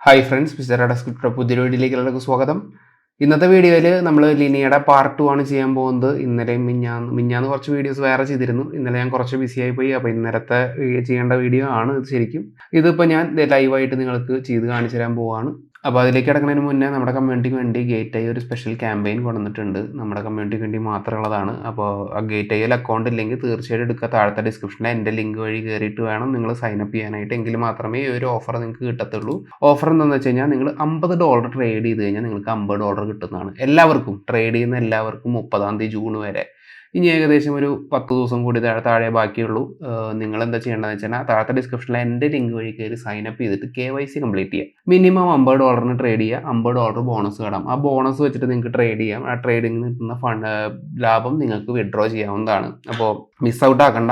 Hi friends, mister script പുതിയൊരു വീഡിയോയിലേക്ക് എല്ലാവർക്കും സ്വാഗതം. ഇന്നത്തെ വീഡിയോയിൽ നമ്മൾ ലിനിയയുടെ പാർട്ട് 2 ആണ് ചെയ്യാൻ പോകുന്നത്. ഇന്നലെയും മിഞ്ഞാന്ന് കുറച്ച് വീഡിയോസ് വേറെ ചെയ്തിരുന്നു. ഇന്നലെ ഞാൻ കുറച്ച് ബിസി ആയിപ്പോയി. അപ്പോൾ ഇന്നലത്തെ ചെയ്യേണ്ട വീഡിയോ ആണ് ഇത് ശരിക്കും. ഇതിപ്പോൾ ഞാൻ ലൈവായിട്ട് നിങ്ങൾക്ക് ചെയ്ത് കാണിച്ചു തരാൻ പോവുകയാണ്. അപ്പോൾ അതിലേക്ക് കിടക്കുന്നതിന് മുന്നേ നമ്മുടെ കമ്മ്യൂണിറ്റിക്ക് വേണ്ടി ഗേറ്റ് ഐ ഒരു സ്പെഷ്യൽ ക്യാമ്പയിൻ കൊണ്ടുവന്നിട്ടുണ്ട്. നമ്മുടെ കമ്മ്യൂണിറ്റിക്ക് വേണ്ടി മാത്രമുള്ളതാണ്. അപ്പോൾ ആ ഗേറ്റ് ഐയിൽ അക്കൗണ്ട് ഇല്ലെങ്കിൽ തീർച്ചയായിട്ടും എടുക്കുക. താഴത്തെ ഡിസ്ക്രിപ്ഷനിൽ എൻ്റെ ലിങ്ക് വഴി കയറിയിട്ട് വേണം നിങ്ങൾ സൈനപ്പ് ചെയ്യാനായിട്ട്. എങ്കിൽ മാത്രമേ ഈ ഒരു ഓഫർ നിങ്ങൾക്ക് കിട്ടത്തുള്ളൂ. ഓഫർ എന്താണെന്ന് വെച്ച് കഴിഞ്ഞാൽ നിങ്ങൾ $50 ട്രേഡ് ചെയ്ത് കഴിഞ്ഞാൽ നിങ്ങൾക്ക് $50 കിട്ടുന്നതാണ്. എല്ലാവർക്കും ട്രേഡ് ചെയ്യുന്ന എല്ലാവർക്കും 30-ാം തീയതി ജൂൺ വരെ. ഇനി ഏകദേശം ഒരു 10 ദിവസം കൂടി താഴെ ബാക്കിയുള്ളൂ. നിങ്ങൾ എന്താ ചെയ്യേണ്ടതെന്ന് വെച്ചാൽ താഴത്തെ ഡിസ്ക്രിപ്ഷനിൽ എൻ്റെ ലിങ്ക് വഴി കയറി സൈനപ്പ് ചെയ്തിട്ട് KYC കംപ്ലീറ്റ് ചെയ്യുക. മിനിമം $50 ട്രേഡ് ചെയ്യുക, $50 ബോണസ് കിടാം. ആ ബോണസ് വെച്ചിട്ട് നിങ്ങൾക്ക് ട്രേഡ് ചെയ്യാം. ആ ട്രേഡിങ്ങിന് കിട്ടുന്ന ലാഭം നിങ്ങൾക്ക് വിഡ്രോ ചെയ്യാവുന്നതാണ്. അപ്പോൾ മിസ് ഔട്ട് ആക്കണ്ട.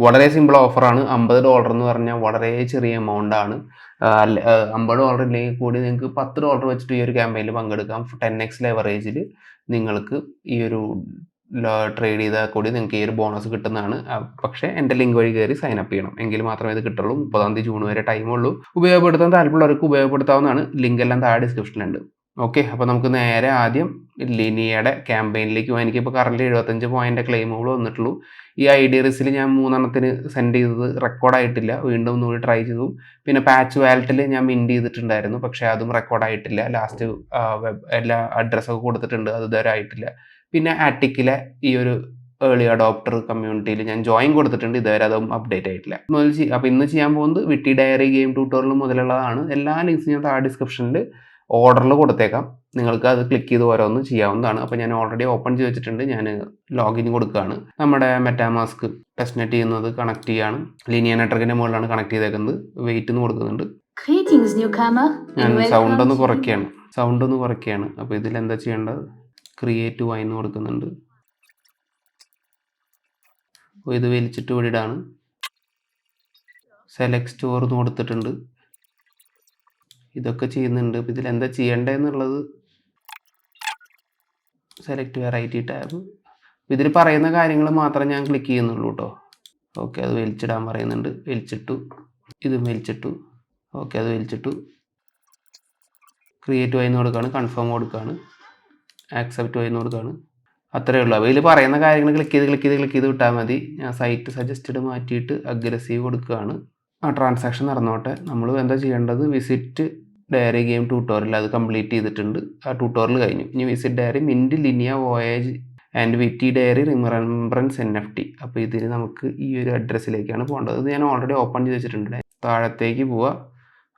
വളരെ സിമ്പിൾ ഓഫറാണ്. $50 എന്ന് പറഞ്ഞാൽ വളരെ ചെറിയ എമൗണ്ട് ആണ്. $50 ഇല്ലെങ്കിൽ കൂടി നിങ്ങൾക്ക് $10 വെച്ചിട്ട് ഈ ഒരു ക്യാമ്പയിനിൽ പങ്കെടുക്കാം. 10x ലെവറേജിൽ നിങ്ങൾക്ക് ഈ ഒരു ട്രേഡ് ചെയ്താൽ കൂടി നിങ്ങൾക്ക് ഈ ഒരു ബോണസ് കിട്ടുന്നതാണ്. പക്ഷേ എൻ്റെ ലിങ്ക് വഴി കയറി സൈനപ്പ് ചെയ്യണം, എങ്കിൽ മാത്രമേ ഇത് കിട്ടുള്ളൂ. 30-ാം തീയതി ജൂൺ വരെ ടൈമുള്ളൂ. ഉപയോഗപ്പെടുത്താൻ താല്പര്യമുള്ളവർക്ക് ഉപയോഗപ്പെടുത്താവുന്നതാണ്. ലിങ്ക് എല്ലാം താഴെ ഡിസ്ക്രിപ്ഷനിലുണ്ട്. ഓക്കെ, അപ്പോൾ നമുക്ക് നേരെ ആദ്യം ലിനിയയുടെ ക്യാമ്പയിനിലേക്ക് പോകാം. എനിക്കിപ്പോൾ കറൻറ്റ് 75 പോയിൻ്റ് ക്ലെയിമുകൾ വന്നിട്ടുള്ളൂ. ഈ ID റിസിൽ ഞാൻ 3 സെൻഡ് ചെയ്തത് റെക്കോർഡായിട്ടില്ല. വീണ്ടും ഒന്നുകൂടി ട്രൈ ചെയ്തു. പിന്നെ പാച്ച് വാലറ്റിൽ ഞാൻ മിൻറ്റ് ചെയ്തിട്ടുണ്ടായിരുന്നു, പക്ഷേ അതും റെക്കോർഡായിട്ടില്ല. ലാസ്റ്റ് എല്ലാ അഡ്രസ്സൊക്കെ കൊടുത്തിട്ടുണ്ട്, അത് ഇതുവരെ ആയിട്ടില്ല. പിന്നെ ആറ്റിക്കിലെ ഈ ഒരു ഏർലി അഡോപ്റ്റർ കമ്മ്യൂണിറ്റിയിൽ ഞാൻ ജോയിൻ കൊടുത്തിട്ടുണ്ട്, ഇതുവരെ അതും അപ്ഡേറ്റ് ആയിട്ടില്ല. അപ്പോൾ ഇന്ന് ചെയ്യാൻ പോകുന്നത് വിട്ടി ഡയറി ഗെയിം ട്യൂട്ടോറിയൽ മുതലുള്ളതാണ്. എല്ലാ ലിങ്ക്സും ഞാൻ താഴെ ഡിസ്ക്രിപ്ഷനിൽ ഓർഡറിൽ കൊടുത്തേക്കാം. നിങ്ങൾക്ക് അത് ക്ലിക്ക് ചെയ്ത് ഓരോന്ന് ചെയ്യാവുന്നതാണ്. അപ്പോൾ ഞാൻ ഓൾറെഡി ഓപ്പൺ ചെയ്ത് വെച്ചിട്ടുണ്ട്. ഞാൻ ലോഗിൻ കൊടുക്കുകയാണ്. നമ്മുടെ മെറ്റാമാസ്ക് ടെസ്റ്റ് നെറ്റ് ചെയ്യുന്നത് കണക്ട് ചെയ്യാണ്. ലിനിയ നെറ്റ്വർക്കിൻ്റെ മുകളിലാണ് കണക്ട് ചെയ്തേക്കുന്നത്. വെയിറ്റ് എന്ന് കൊടുക്കുന്നുണ്ട്. ഞാൻ സൗണ്ട് ഒന്ന് കുറയ്ക്കുകയാണ്. അപ്പോൾ ഇതിൽ എന്താ ചെയ്യേണ്ടത്? ക്രിയേറ്റ് വൈന്ന് കൊടുക്കുന്നുണ്ട്. അപ്പോൾ ഇത് വലിച്ചിട്ട് വിടാണ്. സെലക്ട് സ്റ്റോർ എന്ന് കൊടുത്തിട്ടുണ്ട്. ഇതൊക്കെ ചെയ്യുന്നുണ്ട്. അപ്പോൾ ഇതിൽ എന്താ ചെയ്യേണ്ടതെന്നുള്ളത് സെലക്ട് വെറൈറ്റി ടാബ്. ഇതിൽ പറയുന്ന കാര്യങ്ങൾ മാത്രം ഞാൻ ക്ലിക്ക് ചെയ്യുന്നുള്ളൂ കേട്ടോ. ഓക്കെ, അത് വലിച്ചിടാൻ പറയുന്നുണ്ട്. ഇതും വലിച്ചിട്ടു. ഓക്കെ, അത് വലിച്ചിട്ടു. ക്രിയേറ്റ് വൈന്ന് കൊടുക്കുകയാണ്. കൺഫേം കൊടുക്കുകയാണ്. ആക്സെപ്റ്റ് വൈന്ന് കൊടുക്കുകയാണ്. അത്രയേ ഉള്ളൂ. അപ്പോൾ ഇതിൽ പറയുന്ന കാര്യങ്ങൾ ക്ലിക്ക് ചെയ്ത് വിട്ടാൽ മതി. ഞാൻ സൈറ്റ് സജസ്റ്റഡ് മാറ്റിയിട്ട് അഗ്രസീവ് കൊടുക്കുകയാണ്. ആ ട്രാൻസാക്ഷൻ നടന്നോട്ടെ. നമ്മൾ എന്താ ചെയ്യേണ്ടത്? വിസിറ്റ് ഡയറി ഗെയിം ട്യൂട്ടോറിയൽ അത് കംപ്ലീറ്റ് ചെയ്തിട്ടുണ്ട്. ആ ട്യൂട്ടോറിയൽ കഴിഞ്ഞു. ഇനി visit diary mint Linea voyage and witty diary remembrance NFT. അപ്പോൾ ഇതിന് നമുക്ക് ഈ ഒരു അഡ്രസ്സിലേക്കാണ് പോകേണ്ടത്. ഇത് ഞാൻ ഓൾറെഡി ഓപ്പൺ ചെയ്ത് വെച്ചിട്ടുണ്ട്. താഴത്തേക്ക് പോവുക.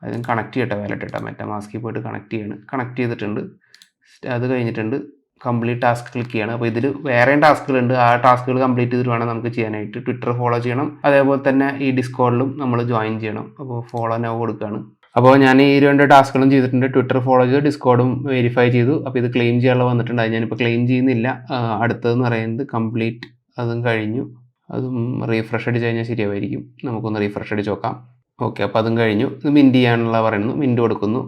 അതിന് കണക്ട് ചെയ്യട്ടെ, വാലറ്റ് ഇട്ടാൽ മെറ്റാമാസ്കിൽ പോയിട്ട് കണക്ട് ചെയ്തിട്ടുണ്ട്. അത് കഴിഞ്ഞിട്ടുണ്ട്. കംപ്ലീറ്റ് ടാസ്ക് ക്ലിക്ക് ചെയ്യണം. അപ്പോൾ ഇതിൽ വേറെയും ടാസ്കുകളുണ്ട്. ആ ടാസ്കുകൾ കംപ്ലീറ്റ് ചെയ്തിട്ട് വേണം നമുക്ക് ചെയ്യാനായിട്ട്. ട്വിറ്റർ ഫോളോ ചെയ്യണം. അതേപോലെ തന്നെ ഈ ഡിസ്കോഡിലും നമ്മൾ ജോയിൻ ചെയ്യണം. അപ്പോൾ ഫോളോ നൗ കൊടുക്കുകയാണ്. അപ്പോൾ ഞാൻ ഈ 2 ടാസ്കുകളും ചെയ്തിട്ടുണ്ട്. ട്വിറ്റർ ഫോളോ ചെയ്തു, ഡിസ്കോഡും വെരിഫൈ ചെയ്തു. അപ്പോൾ ഇത് ക്ലെയിം ചെയ്യാനുള്ള വന്നിട്ടുണ്ട്. അത് ഞാനിപ്പോൾ ക്ലെയിം ചെയ്യുന്നില്ല. അടുത്തതെന്ന് പറയുന്നത് കംപ്ലീറ്റ്, അതും കഴിഞ്ഞു. അതും റീഫ്രഷ് അടിച്ച് കഴിഞ്ഞാൽ ശരിയായിരിക്കും. നമുക്കൊന്ന് റീഫ്രഷ് അടിച്ച് നോക്കാം. ഓക്കെ, അപ്പോൾ അതും കഴിഞ്ഞു. ഇത് മിൻറ്റ് ചെയ്യാനുള്ള പറയുന്നു. മിൻറ്റ് കൊടുക്കുന്നു.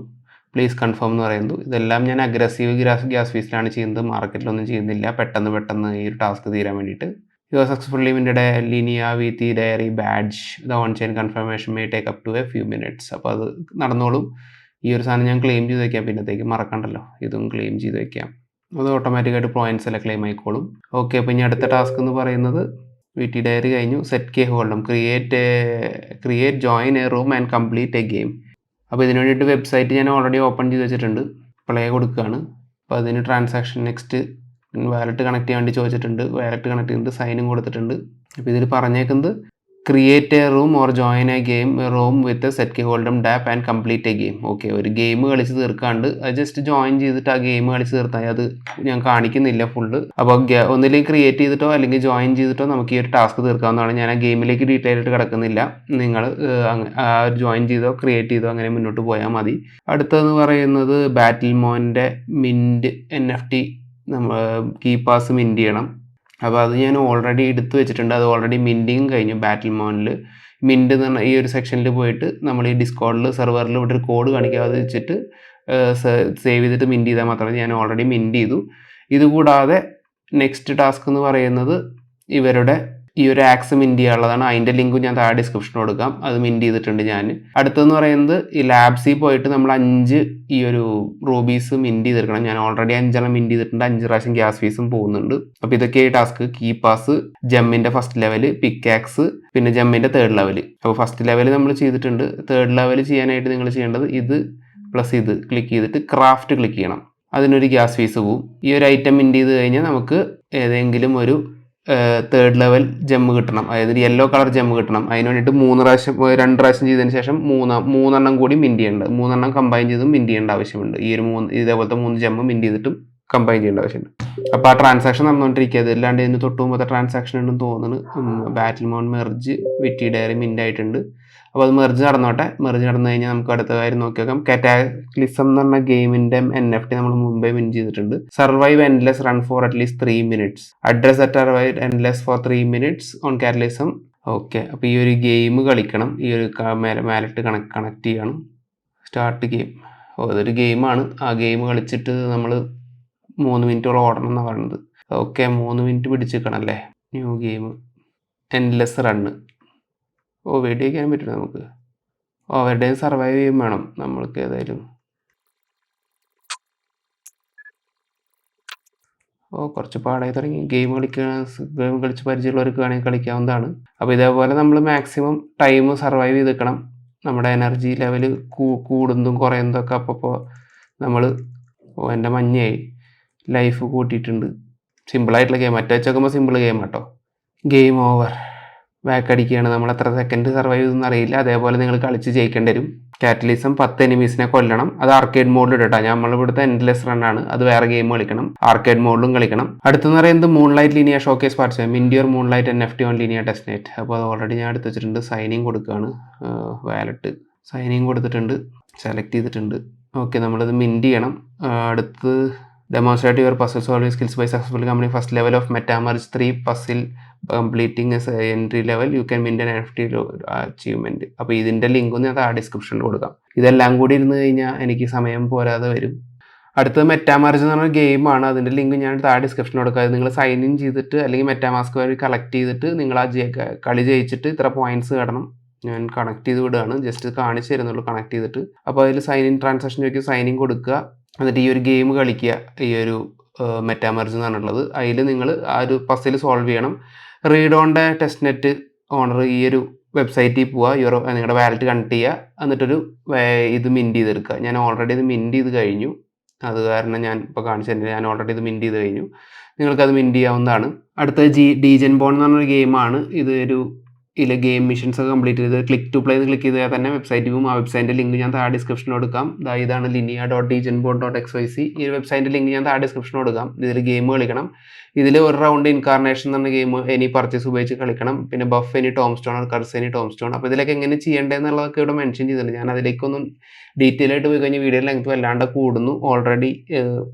പ്ലീസ് കൺഫേം എന്ന് പറയുന്നു. ഇതെല്ലാം ഞാൻ അഗ്രസീവ് ഗ്യാസ് ഫീസിലാണ് ചെയ്യുന്നത്. മാർക്കറ്റിലൊന്നും ചെയ്യുന്നില്ല. പെട്ടെന്ന് ഈ ഒരു ടാസ്ക് തീരാൻ വേണ്ടിയിട്ട്. You are successfully minted Linea with diary badge. The on chain confirmation may take up to a few minutes. അപ്പോൾ അത് നടന്നോളും. ഈ ഒരു സാധനം ഞാൻ ക്ലെയിം ചെയ്ത് വയ്ക്കാം. പിന്നത്തേക്ക് മറക്കണ്ടല്ലോ, ഇതും ക്ലെയിം ചെയ്ത് വയ്ക്കാം. അത് ഓട്ടോമാറ്റിക്കായിട്ട് പോയിൻറ്റ്സ് എല്ലാം ക്ലെയിം ആയിക്കോളും. ഓക്കെ, അപ്പോൾ ഇനി അടുത്ത ടാസ്ക് എന്ന് പറയുന്നത് വിറ്റി ഡയറി കഴിഞ്ഞു. Set K hold'em, create join a room and complete a game. അപ്പോൾ ഇതിന് വേണ്ടിയിട്ട് വെബ്സൈറ്റ് ഞാൻ ഓൾറെഡി ഓപ്പൺ ചെയ്ത് വെച്ചിട്ടുണ്ട്. പ്ലേ കൊടുക്കുകയാണ്. അപ്പോൾ അതിന് ട്രാൻസാക്ഷൻ നെക്സ്റ്റ് വാലറ്റ് കണക്ട് ചെയ്യാൻ വേണ്ടി ചോദിച്ചിട്ടുണ്ട്. വാലറ്റ് കണക്ട് ചെയ്തിട്ട് സൈനും കൊടുത്തിട്ടുണ്ട്. അപ്പോൾ ഇതിൽ പറഞ്ഞേക്കുന്നത് create a room or join a game room with set K hold'em dapp and complete a game. Okay, ഒരു ഗെയിം കളിച്ച് തീർക്കാണ്ട് അത് ജസ്റ്റ് ജോയിൻ ചെയ്തിട്ട് ആ ഗെയിം കളിച്ച് തീർത്താൽ അത് ഞാൻ കാണിക്കുന്നില്ല ഫുള്ള്. അപ്പോൾ ഒന്നില്ലെങ്കിൽ ക്രിയേറ്റ് ചെയ്തിട്ടോ അല്ലെങ്കിൽ ജോയിൻ ചെയ്തിട്ടോ നമുക്ക് ഈ ഒരു ടാസ്ക് തീർക്കാവുന്നതാണ്. ഞാൻ ആ ഗെയിമിലേക്ക് ഡീറ്റെയിൽ ആയിട്ട് കിടക്കുന്നില്ല. നിങ്ങൾ ജോയിൻ ചെയ്തോ ക്രിയേറ്റ് ചെയ്തോ അങ്ങനെ മുന്നോട്ട് പോയാൽ മതി. അടുത്തതെന്ന് പറയുന്നത് ബാറ്റിൽ മോൻ്റെ മിൻറ്റ് NFT നമ്മൾ കീ പാസ് മിൻറ്റ് ചെയ്യണം. അപ്പോൾ അത് ഞാൻ ഓൾറെഡി എടുത്ത് വെച്ചിട്ടുണ്ട്. അത് ഓൾറെഡി മിൻറ്റിങ് കഴിഞ്ഞു. ബാറ്റിൽ മോണിൽ മിൻറ്റ് എന്ന് പറഞ്ഞാൽ ഈ ഒരു സെക്ഷനിൽ പോയിട്ട് നമ്മൾ ഈ ഡിസ്കോഡിൽ സെർവറിൽ ഇവിടെ ഒരു കോഡ് കാണിക്കാതെ വെച്ചിട്ട് സേവ് ചെയ്തിട്ട് മിൻറ്റ് ചെയ്താൽ മാത്രമേ. ഞാൻ ഓൾറെഡി മിൻറ്റ് ചെയ്തു. ഇതുകൂടാതെ നെക്സ്റ്റ് ടാസ്ക് എന്ന് പറയുന്നത് ഇവരുടെ ഈ ഒരു ആക്സ് മിൻറ്റ് ചെയ്യാനുള്ളതാണ്. അതിൻ്റെ ലിങ്കും ഞാൻ താഴെ ഡിസ്ക്രിപ്ഷനിൽ കൊടുക്കാം. അത് മിൻറ്റ് ചെയ്തിട്ടുണ്ട് ഞാൻ. അടുത്തതെന്ന് പറയുന്നത് ഈ ലാബ്സിൽ പോയിട്ട് നമ്മൾ 5 ഈ ഒരു റൂബീസ് മിൻറ്റ് ചെയ്തെടുക്കണം. ഞാൻ ഓൾറെഡി 5 മിൻറ്റ് ചെയ്തിട്ടുണ്ട്. 5 പ്രാവശ്യം ഗ്യാസ് ഫീസും പോകുന്നുണ്ട്. അപ്പോൾ ഇതൊക്കെ ടാസ്ക്. കീ പാസ്, ജമ്മിൻ്റെ ഫസ്റ്റ് ലെവൽ, പിക്കാക്സ്, പിന്നെ ജമ്മിൻ്റെ 3rd ലെവൽ. അപ്പോൾ ഫസ്റ്റ് ലെവൽ നമ്മൾ ചെയ്തിട്ടുണ്ട്. 3rd ലെവൽ ചെയ്യാനായിട്ട് നിങ്ങൾ ചെയ്യേണ്ടത് ഇത് പ്ലസ് ഇത് ക്ലിക്ക് ചെയ്തിട്ട് ക്രാഫ്റ്റ് ക്ലിക്ക് ചെയ്യണം. അതിനൊരു ഗ്യാസ് ഫീസ് പോവും. ഈ ഒരു ഐറ്റം മിൻറ്റ് ചെയ്ത് കഴിഞ്ഞാൽ നമുക്ക് ഏതെങ്കിലും ഒരു 3rd ലെവൽ ജമ്മ് കിട്ടണം. അതായത് യെല്ലോ കളർ ജമ്മ് കിട്ടണം. അതിന് വേണ്ടിയിട്ട് 2 പ്രാവശ്യം ചെയ്തതിന് ശേഷം 3 കൂടി മിൻറ്റ് ചെയ്യേണ്ടത്. 3 കമ്പൈൻ ചെയ്തും മിൻറ്റ് ചെയ്യേണ്ട ആവശ്യമുണ്ട്. ഈ ഒരു ഇതേപോലത്തെ 3 ജമ്മ് മിൻറ്റ് ചെയ്തിട്ടും കമ്പൈൻ ചെയ്യേണ്ട ആവശ്യമുണ്ട്. അപ്പോൾ ആ ട്രാൻസാക്ഷൻ നടന്നുകൊണ്ടിരിക്കുക. അതല്ലാണ്ട് ഇതിന് തൊട്ട് മുമ്പത്തെ ട്രാൻസാക്ഷൻ ഉണ്ടെന്ന് തോന്നുന്നു. ബാറ്റിൽ മൗണ്ട് മെർജ് വിറ്റി ഡയറി മിൻറ്റ് ആയിട്ടുണ്ട്. അപ്പോൾ അത് മെർജ് നടന്നോട്ടെ. മെർജ് നടന്നു കഴിഞ്ഞാൽ നമുക്ക് അടുത്ത കാര്യം നോക്കി നോക്കാം. കാറ്റാക്ലിസം എന്ന് പറഞ്ഞ ഗെയിമിൻ്റെ NFT നമ്മൾ മുമ്പേ മിൻറ്റ് ചെയ്തിട്ടുണ്ട്. Survive endless run for at least 3 minutes. Address at survive endless for 3 minutes on cataclysm. Okay, അപ്പോൾ ഈ ഒരു ഗെയിം കളിക്കണം. ഈ ഒരു മേലിട്ട് കണക്ട് ചെയ്യണം. Start game. അതൊരു ഗെയിമാണ്. ആ ഗെയിം കളിച്ചിട്ട് നമ്മൾ 3 മിനിറ്റോളം ഓടണം എന്നാണ് പറയുന്നത്. ഓക്കെ, 3 മിനിറ്റ് പിടിച്ചിരിക്കണം അല്ലേ. New game endless run. വെടി വയ്ക്കാൻ പറ്റില്ല നമുക്ക്. അവരുടെയും സർവൈവ് ചെയ്യും വേണം നമ്മൾക്ക്. ഏതായാലും കുറച്ച് പാടായി തുടങ്ങി. ഗെയിം കളിച്ച് പരിചയമുള്ളവർക്ക് വേണമെങ്കിൽ കളിക്കാവുന്നതാണ്. അപ്പോൾ ഇതേപോലെ നമ്മൾ മാക്സിമം ടൈം സർവൈവ് ചെയ്ത് നിൽക്കണം. നമ്മുടെ എനർജി ലെവൽ കൂടുന്നതും കുറയുന്നതൊക്കെ അപ്പോൾ നമ്മൾ എൻ്റെ മഞ്ഞയായി ലൈഫ് കൂട്ടിയിട്ടുണ്ട്. സിമ്പിളായിട്ടുള്ള ഗെയിം. മറ്റേ വെച്ചോക്കുമ്പോൾ സിമ്പിൾ ഗെയിം കേട്ടോ. Game over. ബാക്ക് അടിക്കുകയാണ്. നമ്മൾ എത്ര സെക്കൻഡ് സർവൈവ് ചെയ്തൊന്നും അറിയില്ല. അതേപോലെ നിങ്ങൾ കളിച്ച് ജയിക്കേണ്ടി വരും. കാറ്റലിസം 10 എനിമീസിനെ കൊല്ലണം. അത് ആർക്കേഡ് മോഡിൽ ഇടട്ടോ. നമ്മളിവിടുത്തെ എൻഡ്ലെസ് റണ്ണാണ്. അത് വേറെ ഗെയിം കളിക്കണം. ആർക്കേഡ് മോഡിലും കളിക്കണം. അടുത്തെന്ന് പറയുന്നത് moonlight Linea showcase participate. Mint your moonlight NFT on Linea testnet. അപ്പോൾ അത് ഓൾറെഡി ഞാൻ എടുത്ത് വെച്ചിട്ടുണ്ട്. സൈനിങ് കൊടുക്കുകയാണ്. വാലറ്റ് സൈനിങ് കൊടുത്തിട്ടുണ്ട്. സെലക്ട് ചെയ്തിട്ടുണ്ട്. ഓക്കെ, നമ്മളത് മിൻറ്റ് ചെയ്യണം. അടുത്ത് demonstrate your puzzle solving skills by successfully completing first level of MetaMerge 3 puzzle. completing as entry level you can mint an NFT achievement. അപ്പോൾ ഇതിൻ്റെ ലിങ്കും ഞാൻ താഴെ ഡിസ്ക്രിപ്ഷനിൽ കൊടുക്കാം. ഇതെല്ലാം കൂടി ഇരുന്ന് കഴിഞ്ഞാൽ എനിക്ക് സമയം പോരാതെ വരും. അടുത്തത് മെറ്റാമാർജ് എന്ന് പറഞ്ഞ ഗെയിമാണ്. അതിൻ്റെ ലിങ്ക് ഞാൻ താഴെ ഡിസ്ക്രിപ്ഷനിൽ കൊടുക്കാം. നിങ്ങൾ സൈൻ ഇൻ ചെയ്തിട്ട് അല്ലെങ്കിൽ മെറ്റാമാസ്ക് വഴി കളക്ട് ചെയ്തിട്ട് നിങ്ങൾ ആ കളി ജയിച്ചിട്ട് ഇത്ര പോയിന്റ്സ് കിടണം. ഞാൻ കണക്ട് ചെയ്ത് വിടുകയാണ്. ജസ്റ്റ് കാണിച്ചു തരുന്നുള്ളൂ കണക്ട് ചെയ്തിട്ട്. അപ്പോൾ അതിൽ സൈൻ ഇൻ ട്രാൻസാക്ഷൻ ചോദിക്കുക. സൈൻ ഇൻ കൊടുക്കുക. എന്നിട്ട് ഈ ഒരു ഗെയിം കളിക്കുക. ഈ ഒരു മെറ്റാമർജ് എന്ന് പറഞ്ഞിട്ടുള്ളത്. അതിൽ നിങ്ങൾ ആ ഒരു പസിൽ സോൾവ് ചെയ്യണം. റീഡ് ഓണിൻ്റെ ടെസ്റ്റ് നെറ്റ് ഓണർ ഈ ഒരു വെബ്സൈറ്റിൽ പോവുക. നിങ്ങളുടെ വാലറ്റ് കണക്ട് ചെയ്യുക. എന്നിട്ടൊരു ഇത് മിൻറ്റ് ചെയ്തെടുക്കുക. ഞാൻ ഓൾറെഡി ഇത് മിൻറ്റ് ചെയ്ത് കഴിഞ്ഞു. അത് കാരണം ഞാൻ ഇപ്പോൾ കാണിച്ചു തരുന്നില്ല. ഞാൻ ഓൾറെഡി ഇത് മിൻറ്റ് ചെയ്ത് കഴിഞ്ഞു. നിങ്ങൾക്കത് മിൻറ്റ് ചെയ്യാവുന്നതാണ്. അടുത്തത് ഡീജൻ ബോൺ എന്ന് പറഞ്ഞൊരു ഗെയിമാണ്. ഇത് ഒരു ഗെയിം മിഷൻസ് ഒക്കെ കംപ്ലീറ്റ് ചെയ്ത് ക്ലിക്ക് ടു പ്ലേ ക്ലിക്ക് ചെയ്താൽ തന്നെ വെബ്സൈറ്റിൽ പോകും. ആ വെബ്സൈറ്റിൻ്റെ ലിങ്ക് ഞാൻ താഴെ ഡിസ്ക്രിപ്ഷനിൽ കൊടുക്കാം. ഇതാണ് linea.dgenbot.xyz. ഈ വെബ്സൈറ്റിൻ്റെ ലിങ്ക് ഞാൻ താഴെ ഡിസ്ക്രിപ്ഷനിൽ കൊടുക്കാം. ഇതിൽ ഗെയിം കളിക്കണം. ഇതിൽ ഒരു റൗണ്ട് ഇൻകാർണേഷൻ എന്ന് പറഞ്ഞ ഗെയിം എനി പർച്ചേസ് ഉപയോഗിച്ച് കളിക്കണം. പിന്നെ buff any tombstone, curse any tombstone. അപ്പോൾ ഇതിലൊക്കെ എങ്ങനെ ചെയ്യേണ്ടതെന്നുള്ളതൊക്കെ ഇവിടെ മെൻഷൻ ചെയ്തിട്ടുണ്ട്. ഞാൻ അതിലേക്കൊന്നും ഡീറ്റെയിൽ ആയിട്ട് പോയി കഴിഞ്ഞാൽ വീഡിയോ ലെങ്ത് വല്ലാണ്ട് കൂടുന്നു. ഓൾറെഡി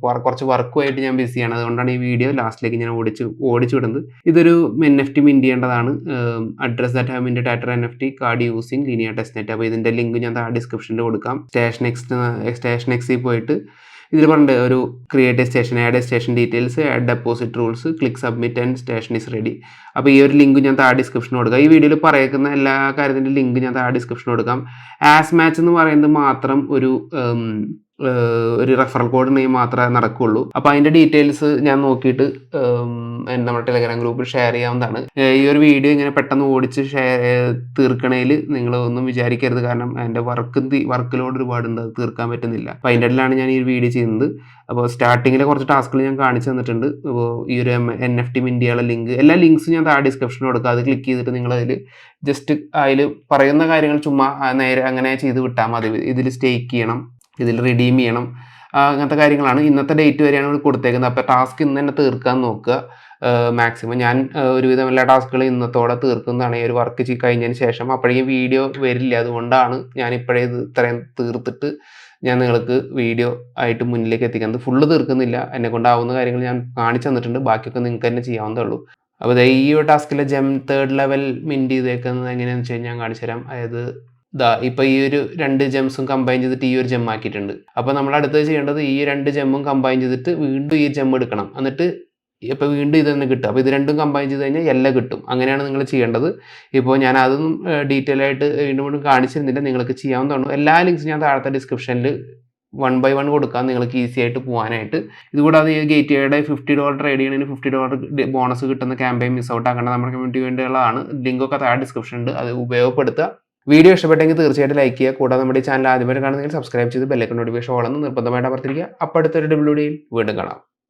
കുറച്ച് വർക്കുമായിട്ട് ഞാൻ ബിസിയാണ്. അതുകൊണ്ടാണ് ഈ വീഡിയോ ലാസ്റ്റിലേക്ക് ഞാൻ ഓടിച്ചു വിടുന്നത്. ഇതൊരു NFT മിൻറ്റ് ചെയ്യേണ്ടതാണ്. Address that have മിൻറ്റഡ് at NFT card using Linia testnet. അപ്പോൾ ഇതിൻ്റെ ലിങ്ക് ഞാൻ താഴെ ഡിസ്ക്രിപ്ഷനിൽ കൊടുക്കാം. സ്റ്റേഷൻ എക്സിൽ പോയിട്ട് ഇതിൽ പറഞ്ഞിട്ട് ഒരു create station, add station details, add deposit rules, click submit and station is ready. അപ്പോൾ ഈ ഒരു ലിങ്ക് ഞാൻ താഴെ ഡിസ്ക്രിപ്ഷനിൽ കൊടുക്കാം. ഈ വീഡിയോയിൽ പറയുന്ന എല്ലാ കാര്യത്തിൻ്റെ ലിങ്ക് ഞാൻ താഴെ ഡിസ്ക്രിപ്ഷനിൽ കൊടുക്കാം. ആസ് മാച്ച് എന്ന് പറയുന്നത് മാത്രം ഒരു റെഫറൽ കോഡ് ഉണ്ടെങ്കിൽ മാത്രമേ നടക്കുകയുള്ളൂ. അപ്പോൾ അതിൻ്റെ ഡീറ്റെയിൽസ് ഞാൻ നോക്കിയിട്ട് നമ്മുടെ ടെലഗ്രാം ഗ്രൂപ്പിൽ ഷെയർ ചെയ്യാവുന്നതാണ്. ഈ ഒരു വീഡിയോ ഇങ്ങനെ പെട്ടെന്ന് ഓടിച്ച് തീർക്കണേൽ നിങ്ങൾ ഒന്നും വിചാരിക്കരുത്. കാരണം എൻ്റെ വർക്ക് ലോഡ് ഒരുപാടുണ്ട്. അത് തീർക്കാൻ പറ്റുന്നില്ല. അപ്പോൾ അതിൻ്റെ ഇടയിലാണ് ഞാൻ ഈ വീഡിയോ ചെയ്യുന്നത്. അപ്പോൾ സ്റ്റാർട്ടിങ്ങിലെ കുറച്ച് ടാസ്കുകൾ ഞാൻ കാണിച്ചു തന്നിട്ടുണ്ട്. അപ്പോൾ ഈ ഒരു NFT മിൻറ്റിയുള്ള ലിങ്ക്, എല്ലാ ലിങ്ക്സും ഞാൻ താഴെ ഡിസ്ക്രിപ്ഷനിൽ കൊടുക്കുക. അത് ക്ലിക്ക് ചെയ്തിട്ട് നിങ്ങളതിൽ ജസ്റ്റ് അതിൽ പറയുന്ന കാര്യങ്ങൾ ചുമ്മാ നേരെ അങ്ങനെ ചെയ്ത് വിട്ടാൽ മതി. ഇതിൽ സ്റ്റേക്ക് ചെയ്യണം, ഇതിൽ റിഡീം ചെയ്യണം, അങ്ങനത്തെ കാര്യങ്ങളാണ്. ഇന്നത്തെ ഡേറ്റ് വരെയാണ് ഇവിടെ കൊടുത്തേക്കുന്നത്. അപ്പോൾ ടാസ്ക് ഇന്ന് തന്നെ തീർക്കാൻ നോക്കുക മാക്സിമം. ഞാൻ ഒരുവിധം എല്ലാ ടാസ്കുകളും ഇന്നത്തോടെ തീർക്കുന്നതാണ് ഈ ഒരു വർക്ക് കഴിഞ്ഞതിന് ശേഷം. അപ്പോഴേക്കും വീഡിയോ വരില്ല. അതുകൊണ്ടാണ് ഞാൻ ഇപ്പോഴേ ഇത് ഇത്രയും തീർത്തിട്ട് ഞാൻ നിങ്ങൾക്ക് വീഡിയോ ആയിട്ട് മുന്നിലേക്ക് എത്തിക്കുന്നത്. ഫുള്ള് തീർക്കുന്നില്ല. എന്നെ കൊണ്ടാവുന്ന കാര്യങ്ങൾ ഞാൻ കാണിച്ചു തന്നിട്ടുണ്ട്. ബാക്കിയൊക്കെ നിങ്ങൾക്ക് തന്നെ ചെയ്യാവുന്നതേ ഉള്ളൂ. അപ്പോൾ ഈ ഒരു ടാസ്കിലെ 3rd ലെവൽ മിൻറ്റ് ചെയ്തേക്കുന്നത് എങ്ങനെയാണെന്ന് വെച്ച് കഴിഞ്ഞാൽ ഞാൻ കാണിച്ചു തരാം. അതായത് ഇപ്പോൾ ഈ ഒരു 2 ജെംസും കമ്പൈൻ ചെയ്തിട്ട് ഈ ഒരു ജെം ആക്കിയിട്ടുണ്ട്. അപ്പോൾ നമ്മൾ അടുത്തത് ചെയ്യേണ്ടത് ഈ 2 ജെമ്മും കമ്പൈൻ ചെയ്തിട്ട് വീണ്ടും ഈ ജെം എടുക്കണം. എന്നിട്ട് ഇപ്പോൾ വീണ്ടും ഇത് തന്നെ കിട്ടും. അപ്പോൾ ഇത് രണ്ടും കമ്പൈൻ ചെയ്ത് കഴിഞ്ഞാൽ എല്ലാം കിട്ടും. അങ്ങനെയാണ് നിങ്ങൾ ചെയ്യേണ്ടത്. ഇപ്പോൾ ഞാൻ അതൊന്നും ഡീറ്റെയിൽ ആയിട്ട് വീണ്ടും കാണിച്ചിരുന്നില്ല. നിങ്ങൾക്ക് ചെയ്യാവുന്നതാണ്. എല്ലാ ലിങ്ക്സും ഞാൻ താഴത്തെ ഡിസ്ക്രിപ്ഷനിൽ 1 by 1 കൊടുക്കാം നിങ്ങൾക്ക് ഈസി ആയിട്ട് പോകാനായിട്ട്. ഇതുകൂടാതെ ഈ ഗേറ്റ്വേയുടെ $50 ട്രേഡ് ചെയ്യണതിന് $50 ബോണസ് കിട്ടുന്ന ക്യാമ്പയിൻ മിസ് ഔട്ട് ആക്കേണ്ട നമ്മുടെ കമ്മ്യൂണിറ്റി വേണ്ടിയുള്ളതാണ്. ലിങ്കൊക്കെ താഴെ ഡിസ്ക്രിപ്ഷൻ ഉണ്ട്. അത് ഉപയോഗപ്പെടുത്തുക. വീഡിയോ ഇഷ്ടപ്പെട്ടെങ്കിൽ തീർച്ചയായിട്ടും ലൈക്ക് ചെയ്യുക. കൂടാതെ നമ്മുടെ ഈ ചാനൽ ആദ്യമായിട്ട് കാണുന്നെങ്കിൽ സബ്സ്ക്രൈബ് ചെയ്ത് ബെല്ലൈക്കൺ നോട്ടിഫിക്കേഷൻ ഓൾ എന്ന് നിർബന്ധമായിട്ട് അമർത്തിരിക്കുക. അപ്പോൾ അടുത്തൊരു വീഡിയോയിൽ വീണ്ടും കാണാം.